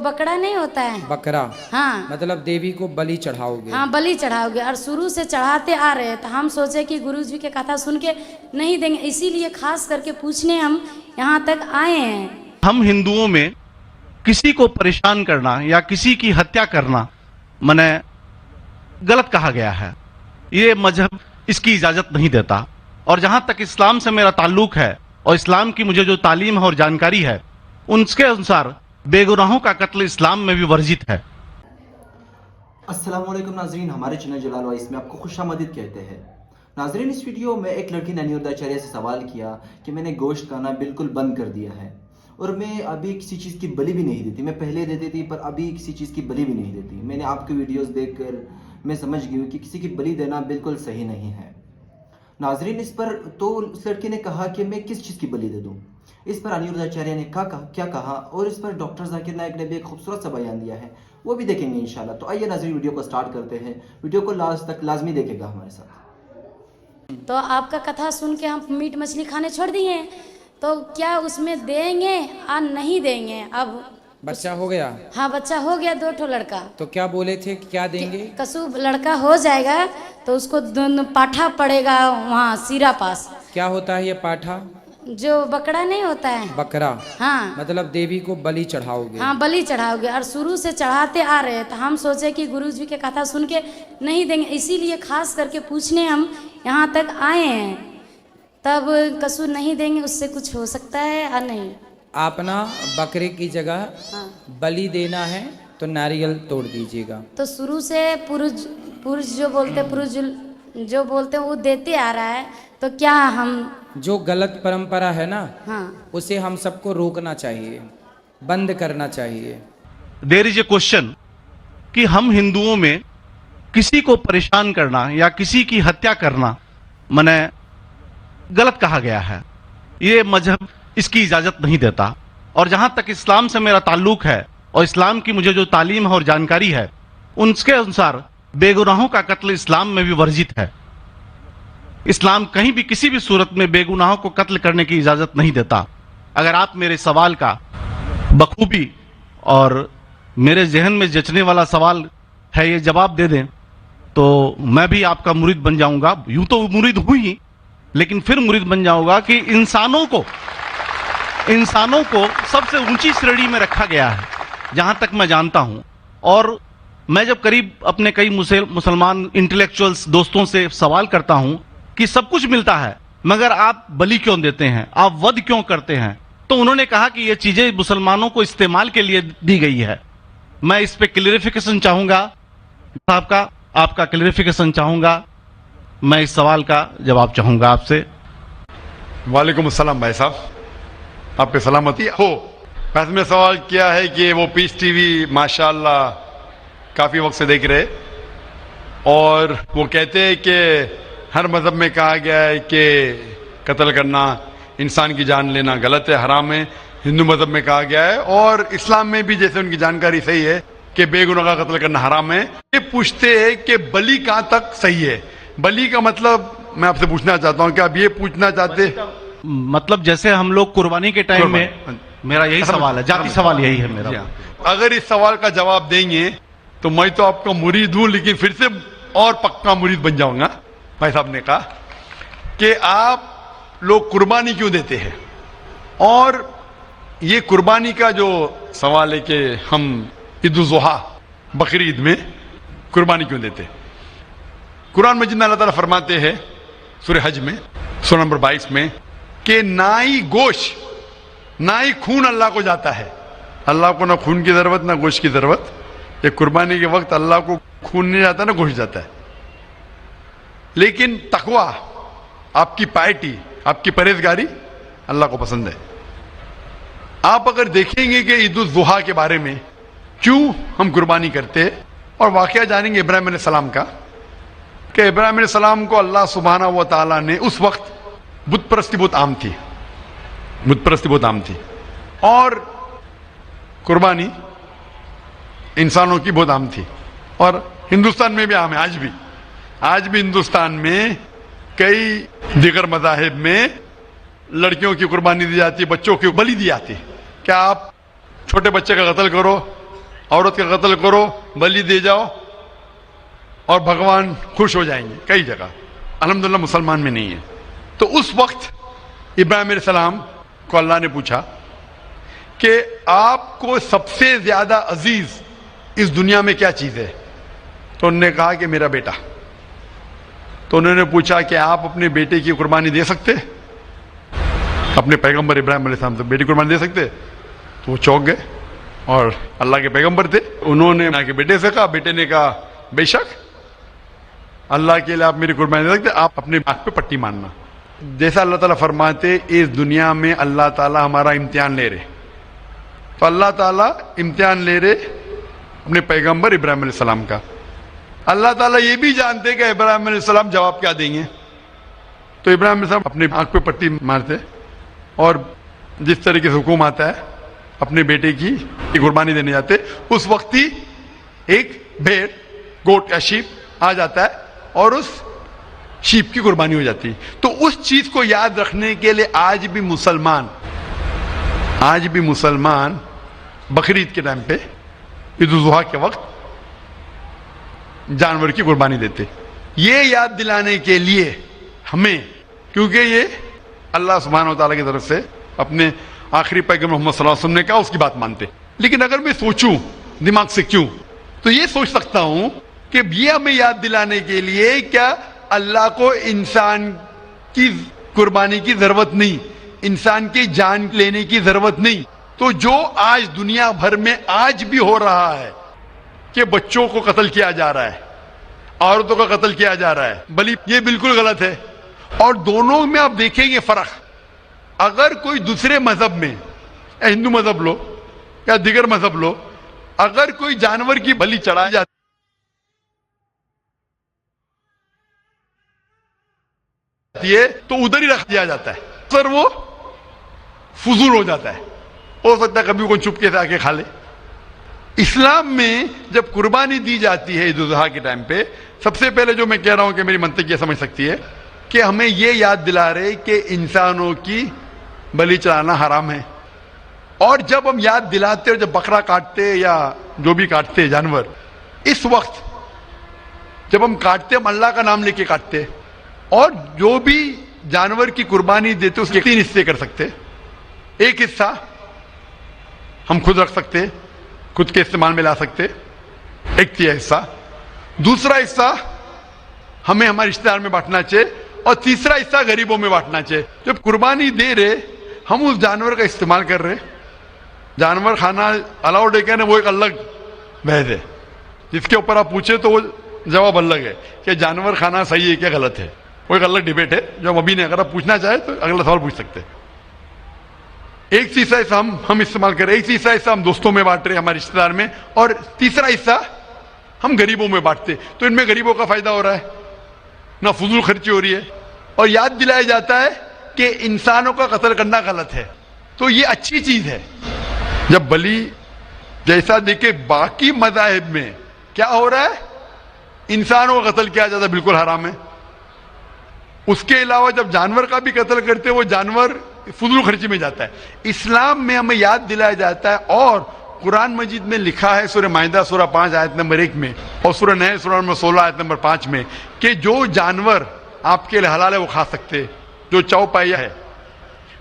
बकरा नहीं होता है, बकरा, हाँ मतलब देवी को बलि चढ़ाओगे। हाँ बलि चढ़ाओगे। और शुरू से चढ़ाते आ रहे हैं, तो हम सोचे कि गुरु जी के कथा सुन के नहीं देंगे, इसीलिए खास करके पूछने हम यहाँ तक आए हैं। हम हिंदुओं में किसी को परेशान करना या किसी की हत्या करना मने गलत कहा गया है। ये मजहब इसकी इजाजत नहीं देता। और जहां तक इस्लाम से मेरा ताल्लुक है और इस्लाम की मुझे जो तालीम है और जानकारी है, उनके अनुसार बेगुनाहों का कत्ल इस्लाम में भी वर्जित है। अस्सलाम वालेकुम नाजरीन, हमारे चैनल जलाल वाइस में आपको खुशामदीद कहते हैं। नाजरीन, इस वीडियो में एक लड़की ने अनिरुद्धाचार्य से सवाल किया कि मैंने गोश्त खाना बिल्कुल बंद कर दिया है और मैं अभी किसी चीज़ की बलि भी नहीं देती। मैं पहले देती थी पर अभी किसी चीज़ की बलि भी नहीं देती। मैंने आपकी वीडियोस देखकर मैं समझ गई हूँ कि किसी की बलि देना बिल्कुल सही नहीं है। नाजरीन, इस पर तो उस लड़की ने कहा कि मैं किस चीज़ की बलि दे दूँ। इस पर अनिरुद्धाचार्य ने क्या कहा और इस पर डॉक्टर जाकिर नायक ने भी एक खूबसूरत सा बयान दिया है, वो भी देखेंगे इंशाल्लाह। तो आइए नाजरीन, वीडियो को स्टार्ट करते हैं। वीडियो को लास्ट तक लाजमी देखेगा हमारे साथ। तो आपका कथा सुन के हम मीट मछली खाने छोड़ दिए हैं, तो क्या उसमें देंगे या नहीं देंगे? अब बच्चा हो गया? हाँ बच्चा हो गया, 2 लड़का। तो क्या बोले थे कि क्या देंगे? कसू लड़का हो जाएगा तो उसको पाठा पड़ेगा वहाँ सीरा पास। क्या होता है ये पाठा? जो बकरा नहीं होता है, बकरा, हाँ मतलब देवी को बलि चढ़ाओगे। हाँ बलि चढ़ाओगे। और शुरू से चढ़ाते आ रहे हैं, तो हम सोचे कि गुरु जी के कथा सुन के नहीं देंगे, इसीलिए खास करके पूछने हम यहाँ तक आए हैं। तब कसू नहीं देंगे, उससे कुछ हो सकता है या नहीं? आप ना बकरे की जगह हाँ। बलि देना है तो नारियल तोड़ दीजिएगा। तो शुरू से पुरुष जो बोलते हैं वो देते आ रहा है, तो क्या हम जो गलत परंपरा है ना, हाँ उसे हम सबको रोकना चाहिए, बंद करना चाहिए। देयर इज ए क्वेश्चन कि हम हिंदुओं में किसी को परेशान करना या किसी की हत्या करना मने गलत कहा गया है। ये मजहब इसकी इजाजत नहीं देता। और जहां तक इस्लाम से मेरा ताल्लुक है और इस्लाम की मुझे जो तालीम है और जानकारी है, उनके अनुसार बेगुनाहों का कत्ल इस्लाम में भी वर्जित है। इस्लाम कहीं भी किसी भी सूरत में बेगुनाहों को कत्ल करने की इजाजत नहीं देता। अगर आप मेरे सवाल का बखूबी और मेरे जहन में जचने वाला सवाल है ये जवाब दे दें, तो मैं भी आपका मुरीद बन जाऊंगा। यूं तो मुरीद हूं ही, लेकिन फिर मुरीद बन जाऊंगा कि इंसानों को सबसे ऊंची श्रेणी में रखा गया है, जहां तक मैं जानता हूं। और मैं जब करीब अपने कई मुसलमान इंटेलेक्चुअल्स दोस्तों से सवाल करता हूं कि सब कुछ मिलता है मगर आप बलि क्यों देते हैं, आप वध क्यों करते हैं, तो उन्होंने कहा कि ये चीजें मुसलमानों को इस्तेमाल के लिए दी गई है। मैं इस पे क्लियरिफिकेशन चाहूंगा, आपका क्लियरिफिकेशन चाहूंगा। मैं इस सवाल का जवाब चाहूंगा आपसे। वालेकुम अस्सलाम भाई साहब, आपके सलामती हो। वैसे में सवाल किया है कि वो पीस टीवी माशाल्लाह काफ़ी वक्त से देख रहे, और वो कहते हैं कि हर मज़हब में कहा गया है कि कत्ल करना, इंसान की जान लेना गलत है, हराम है। हिंदू मज़हब में कहा गया है और इस्लाम में भी जैसे उनकी जानकारी सही है कि बेगुनाह का कत्ल करना हराम है। ये पूछते हैं कि बलि कहाँ तक सही है। बलि का मतलब मैं आपसे पूछना चाहता हूँ कि आप ये पूछना चाहते, मतलब जैसे हम लोग कुर्बानी के टाइम में, मेरा यही सवाल है, जाती सवाल यही है मेरा। अगर इस सवाल का जवाब देंगे तो मैं तो आपका मुरीद हूं, लेकिन फिर से और पक्का मुरीद बन जाऊंगा। भाई साहब ने कहा कि आप लोग कुर्बानी क्यों देते हैं, और ये कुर्बानी का जो सवाल है कि हम ईद उल जुहा बकरी ईद में कुर्बानी क्यों देते हैं। कुरान मजीद में अल्लाह ताला फरमाते हैं सूरह हज में सूरह नंबर 22 में कि ना ही गोश्त ना ही खून अल्लाह को जाता है। अल्लाह को ना खून की जरूरत ना गोश्त की जरूरत। ये कुर्बानी के वक्त अल्लाह को खून नहीं जाता ना गोश्त जाता है। लेकिन तकवा, आपकी पायटी, आपकी परहेजगारी अल्लाह को पसंद है। आप अगर देखेंगे कि ईद उल जुहा के बारे में क्यों हम कुर्बानी करते हैं, और वाकया जानेंगे इब्राहिम अलैहिस्सलाम का कि इब्राहिम अलैहिस्सलाम को अल्लाह सुब्हाना व तआला ने, उस वक्त बुत परस्ती बहुत आम थी और कुर्बानी इंसानों की बहुत आम थी, और हिंदुस्तान में भी आम है। आज भी हिंदुस्तान में कई दिगर मज़ाहिब में लड़कियों की कुर्बानी दी जाती है, बच्चों की बलि दी जाती है। क्या आप छोटे बच्चे का कत्ल करो, औरत का कत्ल करो, बलि दे जाओ और भगवान खुश हो जाएंगे, कई जगह। अल्हम्दुलिल्लाह मुसलमान में नहीं है। तो उस वक्त इब्राहिम अलैहिस्सलाम को अल्लाह ने पूछा कि आपको सबसे ज्यादा अजीज इस दुनिया में क्या चीज है? तो उन्होंने कहा कि मेरा बेटा। तो उन्होंने पूछा कि आप अपने बेटे की कुर्बानी दे सकते? अपने पैगंबर इब्राहिम अलैहिस्सलाम से बेटी कुर्बानी दे सकते? तो वो चौंक गए, और अल्लाह के पैगंबर थे। उन्होंने के बेटे से कहा, बेटे ने कहा बेशक, अल्लाह के लिए आप मेरी कुर्बानी दे सकते, आप अपने आंख पे पट्टी मारना। जैसा अल्लाह ताला फरमाते, इस दुनिया में अल्लाह ताला हमारा इम्तिहान ले रहे। तो अल्लाह ताला इम्तिहान ले रहे अपने पैगंबर इब्राहिम अलैहिस्सलाम का। अल्लाह ताला ये भी जानते कि इब्राहिम अलैहिस्सलाम जवाब क्या देंगे। तो इब्राहिम अलैहिस्सलाम अपने आंख पे पट्टी मारते, और जिस तरीके से हुक्म आता है अपने बेटे की कुर्बानी देने जाते, उस वक्त ही एक भेड़, गोट या शीप आ जाता है और उस शीप की कुर्बानी हो जाती है। तो उस चीज को याद रखने के लिए आज भी मुसलमान बकरीद के टाइम पे, ईद उल जुहा के वक्त जानवर की कुर्बानी देते, ये याद दिलाने के लिए हमें, क्योंकि ये अल्लाह सुब्हानहू व तआला की तरफ से अपने आखिरी पैगंबर मोहम्मद सल्लल्लाहु अलैहि वसल्लम ने कहा, उसकी बात मानते। लेकिन अगर मैं सोचूं दिमाग से, क्यों, तो ये सोच सकता हूं कि ये हमें याद दिलाने के लिए क्या अल्लाह को इंसान की कुर्बानी की जरूरत नहीं, इंसान की जान लेने की जरूरत नहीं। तो जो आज दुनिया भर में आज भी हो रहा है कि बच्चों को कत्ल किया जा रहा है, औरतों का कत्ल किया जा रहा है, बल्कि ये बिल्कुल गलत है। और दोनों में आप देखेंगे फर्क। अगर कोई दूसरे मजहब में, या हिंदू मजहब लो या दिगर मजहब लो, अगर कोई जानवर की बलि चढ़ाई जाती है तो उधर ही रख दिया जाता है, सर वो फजूल हो जाता है। हो सकता है कभी कोई चुपके से आके खा ले। इस्लाम में जब कुर्बानी दी जाती है ईद उल जुहा के टाइम पे, सबसे पहले जो मैं कह रहा हूं कि मेरी मंतक ये समझ सकती है कि हमें ये याद दिला रहे कि इंसानों की बलि चढ़ाना हराम है। और जब हम याद दिलाते और जब बकरा काटते या जो भी काटते जानवर, इस वक्त जब हम काटते, हम अल्लाह का नाम लेके काटते, और जो भी जानवर की कुर्बानी देते उसके 3 हिस्से कर सकते। एक हिस्सा हम खुद रख सकते, खुद के इस्तेमाल में ला सकते, एक हिस्सा। दूसरा हिस्सा हमें हमारे रिश्तेदार में बांटना चाहिए, और तीसरा हिस्सा गरीबों में बांटना चाहिए। जब कुर्बानी दे रहे, हम उस जानवर का इस्तेमाल कर रहे। जानवर खाना अलाउड है क्या, वो एक अलग बहस है, जिसके ऊपर आप पूछे तो वो जवाब अलग है कि जानवर खाना सही है क्या गलत है, वो एक अलग डिबेट है जो हम अभी नहीं, अगर आप पूछना चाहे तो अगला सवाल पूछ सकते हैं। एक तीसरा हिस्सा हम इस्तेमाल कर रहे, एक तीसरा हिस्सा हम दोस्तों में बांट रहे, हमारे रिश्तेदार में, और तीसरा हिस्सा हम गरीबों में बांटते। तो इनमें गरीबों का फायदा हो रहा है, ना फजूल खर्ची हो रही है, और याद दिलाया जाता है कि इंसानों का कत्ल करना गलत है। तो ये अच्छी चीज है। जब बलि जैसा देखे बाकी मज़ाहिब में क्या हो रहा है, इंसानों का कत्ल किया जाता है, बिल्कुल हराम है। उसके अलावा जब जानवर का भी कत्ल करते, वो जानवर फजूल खर्ची में जाता है। इस्लाम में हमें याद दिलाया जाता है, और कुरान मजीद में लिखा है सूरह माइदा सूरह 5 आयत नंबर 1 में, और सूरह नहल सूरह नंबर 16 आयत नंबर 5 में, कि जो जानवर आपके लिए हलाल है वो खा सकते, जो चौपाया है।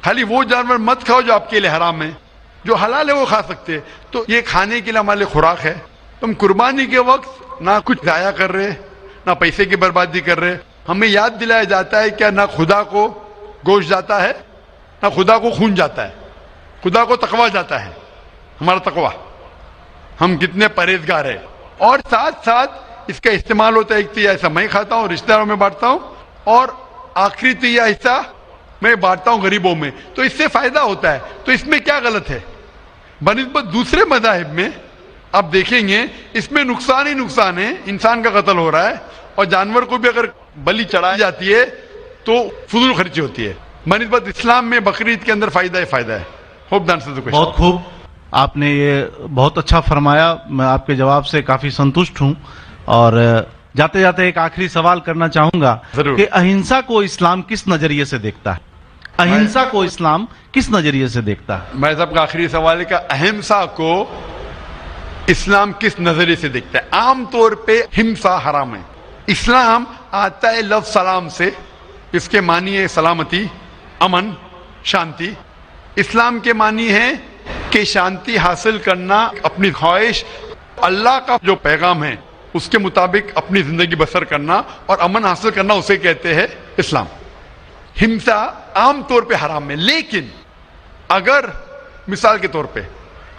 खाली वो जानवर मत खाओ जो आपके लिए हराम है, जो हलाल है वो खा सकते। तो ये खाने के लिए हमारे लिए खुराक है। तुम कुर्बानी के वक्त ना कुछ जाया कर रहे, ना पैसे की बर्बादी कर रहे। हमें याद दिलाया जाता है क्या ना खुदा को गोश्त जाता है, ना खुदा को खून जाता है, खुदा को तकवा जाता है। हमारा तकवा, हम कितने परहेजगार है। और साथ साथ इसका इस्तेमाल होता है, एक तिया हिस्सा मैं खाता हूँ, रिश्तेदारों में बांटता हूँ, और आखिरी तिया हिस्सा मैं बांटता हूँ गरीबों में। तो इससे फायदा होता है। तो इसमें क्या गलत है? बनिस्बत दूसरे मज़ाहिब में आप देखेंगे इसमें नुकसान ही नुकसान है। इंसान का कत्ल हो रहा है, और जानवर को भी अगर बलि चढ़ाई जाती है तो फजूल खर्ची होती है। बनिस्बत इस्लाम में बकरीद के अंदर फायदा ही फायदा है। Hope the answer the question. बहुत खूब, आपने ये बहुत अच्छा फरमाया। मैं आपके जवाब से काफी संतुष्ट हूं। और जाते जाते एक आखिरी सवाल करना चाहूंगा कि अहिंसा को इस्लाम किस नजरिए से देखता है? अहिंसा को इस्लाम किस नजरिए से देखता है? मैं सबका आखिरी सवाल है कि अहिंसा को इस्लाम किस नजरिए से देखता है। आम तौर पे हिंसा हराम है। इस्लाम आता है लफ्ज सलाम से, इसके मानी है सलामती, अमन, शांति। इस्लाम के मानी है कि शांति हासिल करना, अपनी ख्वाहिश, अल्लाह का जो पैगाम है उसके मुताबिक अपनी जिंदगी बसर करना और अमन हासिल करना, उसे कहते हैं इस्लाम। हिंसा आम तौर पे हराम है, लेकिन अगर मिसाल के तौर पे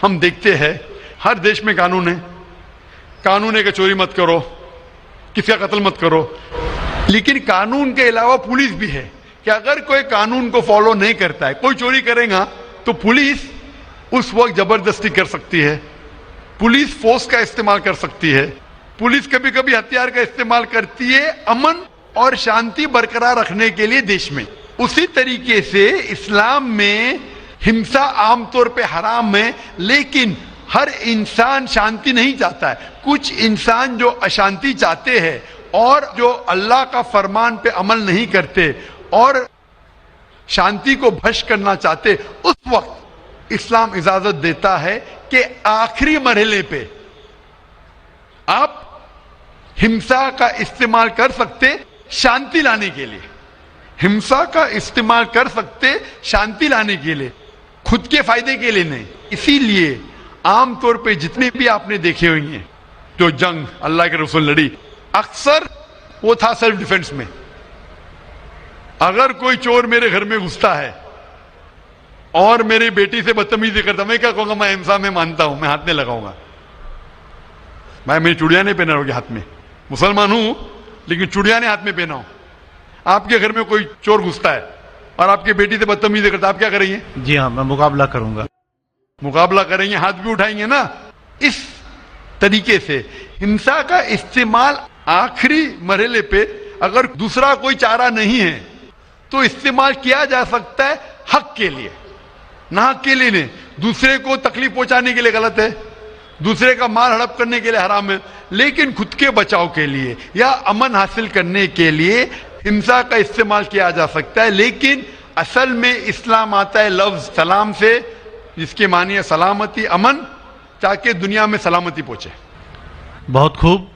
हम देखते हैं हर देश में कानून है कि चोरी मत करो, किसी का कत्ल मत करो, लेकिन कानून के अलावा पुलिस भी है कि अगर कोई कानून को फॉलो नहीं करता है, कोई चोरी करेगा तो पुलिस उस वक्त जबरदस्ती कर सकती है, पुलिस फोर्स का इस्तेमाल कर सकती है, पुलिस कभी कभी हथियार का इस्तेमाल करती है अमन और शांति बरकरार रखने के लिए देश में। उसी तरीके से इस्लाम में हिंसा आमतौर पे हराम है, लेकिन हर इंसान शांति नहीं चाहता है। कुछ इंसान जो अशांति चाहते हैं और जो अल्लाह का फरमान पे अमल नहीं करते और शांति को भ्रष्ट करना चाहते, उस वक्त इस्लाम इजाजत देता है कि आखिरी मरहले पे आप हिंसा का इस्तेमाल कर सकते शांति लाने के लिए, हिंसा का इस्तेमाल कर सकते शांति लाने के लिए, खुद के फायदे के लिए नहीं। इसीलिए आमतौर पे जितने भी आपने देखे होंगे जो जंग अल्लाह के रसूल लड़ी, अक्सर वो था सेल्फ डिफेंस में। अगर कोई चोर मेरे घर में घुसता है और मेरी बेटी से बदतमीजी करता, मैं क्या कहूंगा, मैं हिंसा में मानता हूं, मैं हाथ में लगाऊंगा। भाई मेरी चूड़ियां नहीं पहना होगी हाथ में, मुसलमान हूं लेकिन चूड़ियां नहीं हाथ में पहना हूं। आपके घर में कोई चोर घुसता है और आपकी बेटी से बदतमीजी करता, आप क्या करेंगे? जी हाँ, मैं मुकाबला करूंगा। मुकाबला करेंगे, हाथ भी उठाएंगे ना। इस तरीके से हिंसा का इस्तेमाल आखिरी मरहले पे, अगर दूसरा कोई चारा नहीं है तो इस्तेमाल किया जा सकता है हक के लिए, ना हक के लिए नहीं। दूसरे को तकलीफ पहुंचाने के लिए गलत है, दूसरे का माल हड़प करने के लिए हराम है, लेकिन खुद के बचाव के लिए या अमन हासिल करने के लिए हिंसा का इस्तेमाल किया जा सकता है। लेकिन असल में इस्लाम आता है लफ्ज सलाम से, जिसके मानी है सलामती, अमन, ताकि दुनिया में सलामती पहुंचे। बहुत खूब,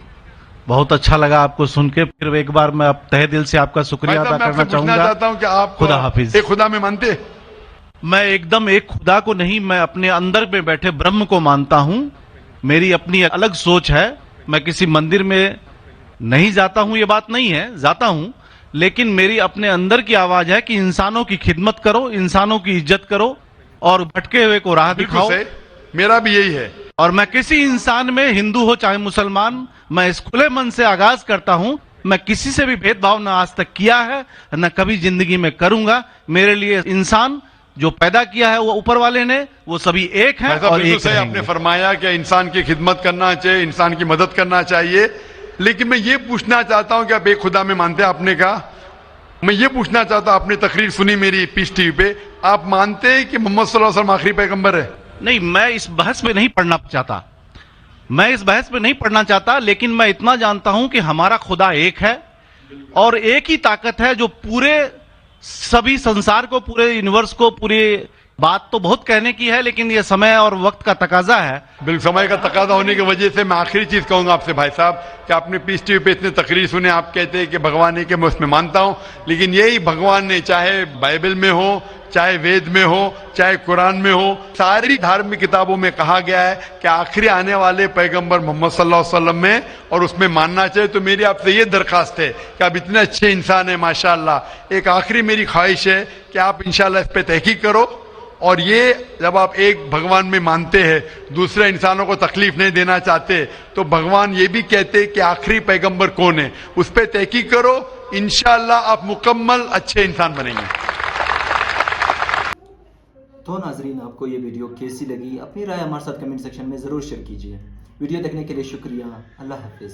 बहुत अच्छा लगा आपको सुन के। फिर एक बार मैं तहे दिल से आपका शुक्रिया अदा करना चाहता हूं कि आप खुदा हाफिज। एक खुदा में मानते? मैं एकदम एक खुदा को नहीं, मैं अपने अंदर में बैठे ब्रह्म को मानता हूं। मेरी अपनी अलग सोच है, मैं किसी मंदिर में नहीं जाता हूं, ये बात नहीं है, जाता हूं, लेकिन मेरी अपने अंदर की आवाज है कि इंसानों की खिदमत करो, इंसानों की इज्जत करो और भटके हुए को राह दिखाओ। मेरा भी यही है। और मैं किसी इंसान में, हिंदू हो चाहे मुसलमान, मैं इस खुले मन से आगाज करता हूं। मैं किसी से भी भेदभाव ना आज तक किया है, न कभी जिंदगी में करूंगा। मेरे लिए इंसान जो पैदा किया है वो ऊपर वाले ने, वो सभी एक है और एक रहेंगे। आपने फरमाया कि इंसान की खिदमत करना चाहिए, इंसान की मदद करना चाहिए, लेकिन मैं ये पूछना चाहता हूं कि आप एक खुदा में मानते हैं? आपने कहा, मैं ये पूछना चाहता हूं, आपने तकरीर सुनी मेरी पीस टीवी पे, आप मानते हैं कि मोहम्मद सल्लल्लाहु अलैहि वसल्लम आखिरी पैगंबर है? नहीं, मैं इस बहस में नहीं पढ़ना चाहता, मैं इस बहस में नहीं पढ़ना चाहता, लेकिन मैं इतना जानता हूं कि हमारा खुदा एक है और एक ही ताकत है जो पूरे सभी संसार को, पूरे यूनिवर्स को, पूरी बात तो बहुत कहने की है, लेकिन ये समय और वक्त का तकाजा है। बिल्कुल, समय का तकाजा होने की वजह से मैं आखिरी चीज कहूंगा आपसे भाई साहब कि आपने पीस टीवी पे इतने तकरीर सुने, आप कहते हैं कि भगवान है, कि मैं उसमें मानता हूं, लेकिन यही भगवान ने, चाहे बाइबल में हो, चाहे वेद में हो, चाहे कुरान में हो, सारी धार्मिक किताबों में कहा गया है कि आखिरी आने वाले पैगंबर मोहम्मद सल्लल्लाहु अलैहि वसल्लम में, और उसमें मानना चाहिए। तो मेरी आपसे ये दरखास्त है कि आप इतने अच्छे इंसान हैं माशाअल्लाह, एक आखिरी मेरी ख्वाहिश है कि आप इंशाअल्लाह इस पे तहकीक करो, और ये जब आप एक भगवान में मानते हैं, दूसरे इंसानों को तकलीफ नहीं देना चाहते, तो भगवान ये भी कहते हैं कि आखिरी पैगंबर कौन है, उस पर तहकीक करो, इंशाअल्लाह आप मुकम्मल अच्छे इंसान बनेंगे। तो नाजरीन, आपको ये वीडियो कैसी लगी? अपनी राय हमारे साथ कमेंट सेक्शन में ज़रूर शेयर कीजिए। वीडियो देखने के लिए शुक्रिया। अल्लाह हाफिज़।